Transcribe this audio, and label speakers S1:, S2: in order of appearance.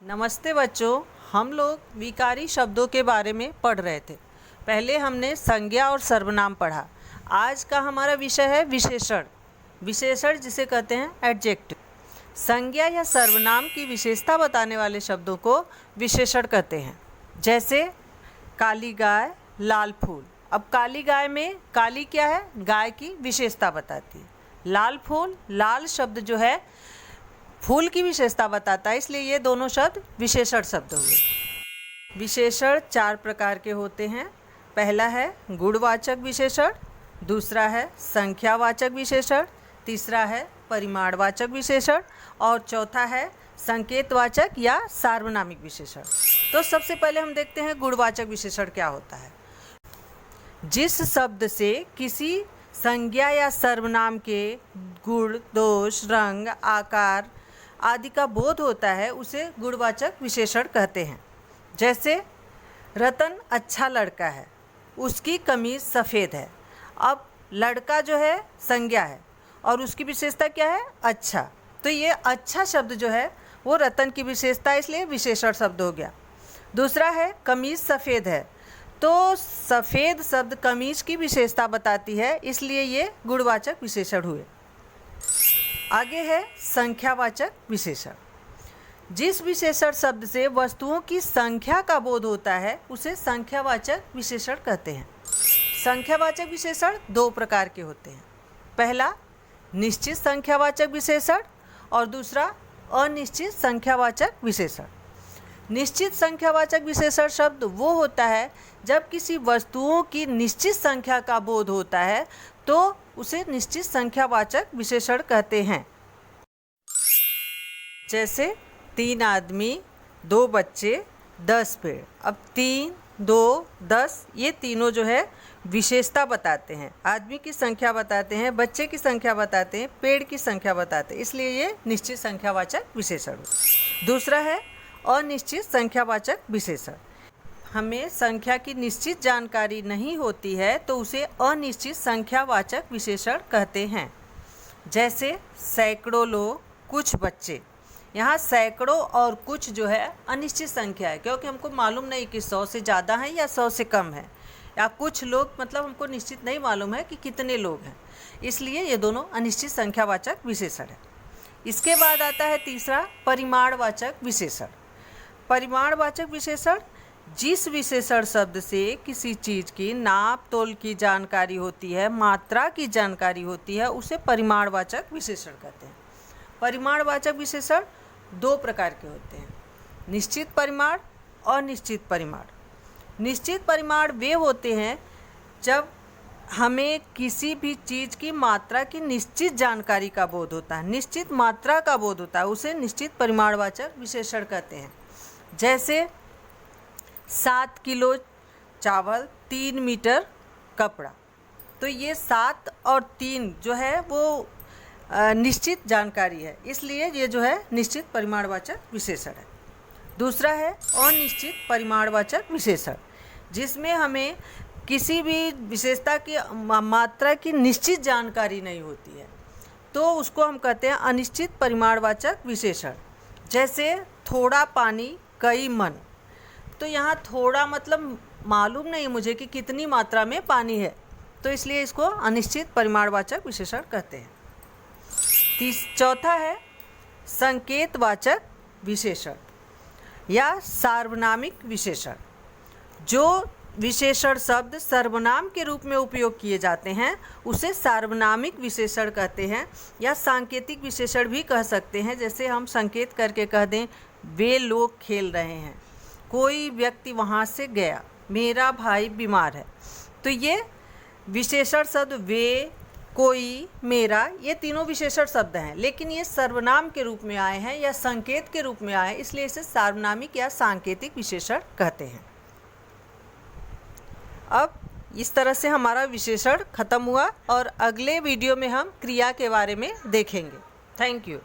S1: नमस्ते बच्चों, हम लोग विकारी शब्दों के बारे में पढ़ रहे थे। पहले हमने संज्ञा और सर्वनाम पढ़ा। आज का हमारा विषय है विशेषण। विशेषण जिसे कहते हैं एडजेक्टिव। संज्ञा या सर्वनाम की विशेषता बताने वाले शब्दों को विशेषण कहते हैं। जैसे काली गाय, लाल फूल। अब काली गाय में काली क्या है? गाय की विशेषता बताती है। लाल फूल, लाल शब्द जो है फूल की विशेषता बताता है, इसलिए ये दोनों शब्द विशेषण शब्द हुए। विशेषण 4 प्रकार के होते हैं। पहला है गुणवाचक विशेषण, दूसरा है संख्यावाचक विशेषण, तीसरा है परिमाणवाचक विशेषण और चौथा है संकेतवाचक या सार्वनामिक विशेषण। तो सबसे पहले हम देखते हैं गुणवाचक विशेषण क्या होता है। जिस शब्द से किसी संज्ञा या सर्वनाम के गुण, दोष, रंग, आकार आदि का बोध होता है उसे गुणवाचक विशेषण कहते हैं। जैसे रतन अच्छा लड़का है, उसकी कमीज सफ़ेद है। अब लड़का जो है संज्ञा है और उसकी विशेषता क्या है? अच्छा। तो ये अच्छा शब्द जो है वो रतन की विशेषता है, इसलिए विशेषण शब्द हो गया। दूसरा है कमीज सफ़ेद है, तो सफ़ेद शब्द कमीज की विशेषता बताती है, इसलिए ये गुणवाचक विशेषण हुए। आगे है संख्यावाचक विशेषण। जिस विशेषण शब्द से वस्तुओं की संख्या का बोध होता है उसे संख्यावाचक विशेषण कहते हैं। संख्यावाचक विशेषण 2 प्रकार के होते हैं। पहला निश्चित संख्यावाचक विशेषण और दूसरा अनिश्चित संख्यावाचक विशेषण। निश्चित संख्यावाचक विशेषण शब्द वो होता है जब किसी वस्तुओं की निश्चित संख्या का बोध होता है तो उसे निश्चित संख्यावाचक विशेषण कहते हैं। जैसे 3 आदमी, 2 बच्चे, 10 पेड़। अब 3, 2, 10 ये तीनों जो है विशेषता बताते हैं। आदमी की संख्या बताते हैं, बच्चे की संख्या बताते हैं, पेड़ की संख्या बताते हैं, इसलिए ये निश्चित संख्यावाचक विशेषण। दूसरा है अनिश्चित संख्यावाचक विशेषण। हमें संख्या की निश्चित जानकारी नहीं होती है तो उसे अनिश्चित संख्यावाचक विशेषण कहते हैं। जैसे सैकड़ों लोग, कुछ बच्चे। यहाँ सैकड़ों और कुछ जो है अनिश्चित संख्या है, क्योंकि हमको मालूम नहीं कि 100 से ज़्यादा है या 100 से कम है, या कुछ लोग मतलब हमको निश्चित नहीं मालूम है कि कितने लोग हैं, इसलिए ये दोनों अनिश्चित संख्यावाचक विशेषण है। इसके बाद आता है तीसरा परिमाणवाचक विशेषण। परिमाणवाचक विशेषण जिस विशेषण शब्द से किसी चीज़ की नाप तोल की जानकारी होती है, मात्रा की जानकारी होती है, उसे परिमाणवाचक विशेषण कहते हैं। परिमाणवाचक विशेषण 2 प्रकार के होते हैं, निश्चित परिमाण, अनिश्चित परिमाण। निश्चित परिमाण वे होते हैं जब हमें किसी भी चीज़ की मात्रा की निश्चित जानकारी का बोध होता है, निश्चित मात्रा का बोध होता है, उसे निश्चित परिमाणवाचक विशेषण कहते हैं। जैसे 7 किलो चावल, 3 मीटर कपड़ा। तो ये 7 और 3 जो है वो निश्चित जानकारी है, इसलिए ये जो है निश्चित परिमाणवाचक विशेषण है। दूसरा है अनिश्चित परिमाणवाचक विशेषण, जिसमें हमें किसी भी विशेषता की मात्रा की निश्चित जानकारी नहीं होती है, तो उसको हम कहते हैं अनिश्चित परिमाणवाचक विशेषण। जैसे थोड़ा पानी, कई मन। तो यहाँ थोड़ा मतलब मालूम नहीं मुझे कि कितनी मात्रा में पानी है, तो इसलिए इसको अनिश्चित परिमाणवाचक विशेषण कहते हैं। चौथा है संकेतवाचक विशेषण या सार्वनामिक विशेषण। जो विशेषण शब्द सर्वनाम के रूप में उपयोग किए जाते हैं उसे सार्वनामिक विशेषण कहते हैं, या सांकेतिक विशेषण भी कह सकते हैं। जैसे हम संकेत करके कह दें वे लोग खेल रहे हैं, कोई व्यक्ति वहाँ से गया, मेरा भाई बीमार है। तो ये विशेषण शब्द वे, कोई, मेरा, ये तीनों विशेषण शब्द हैं, लेकिन ये सर्वनाम के रूप में आए हैं या संकेत के रूप में आए हैं, इसलिए इसे सार्वनामिक या सांकेतिक विशेषण कहते हैं। अब इस तरह से हमारा विशेषण खत्म हुआ और अगले वीडियो में हम क्रिया के बारे में देखेंगे। Thank you.